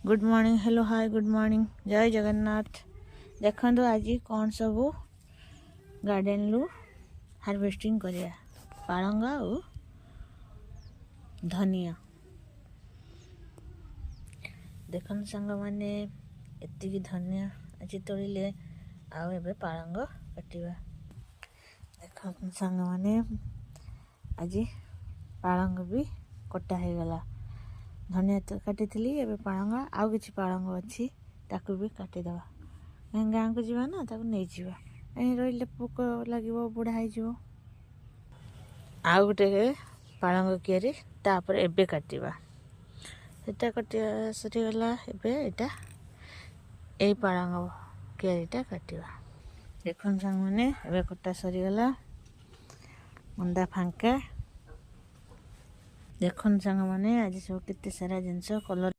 Good morning hello hi good morning जय जगन्नाथ। देखो आज कौन सब गार्डन लु हार्वेस्टिंग करिया पालंग और धनिया। देखन सांग माने एतिकी धनिया आज तोड़िले आउ एबे पालंग काटिबा। देखन सांग माने आज पालंग भी कटा हो गला। धनिया तो काटी थी एबे पालंग आउ किछि पालंग अच्छी ताकू भी काटिदेवा। गाँ को जीवा ना ताकू नहीं जीवा रही पोक लगे बुढ़ा हो आउ गोटे पालंग कियारी तापर एबे काटिबा। सेटा काटिया सरीगला एबे एटा ए पालंग कियारीटा काटिबा। देखन सांग माने एबे कटा सरीगला मुंडा फांका। देखन सांग माने आज सब केते सारा जिनस कलर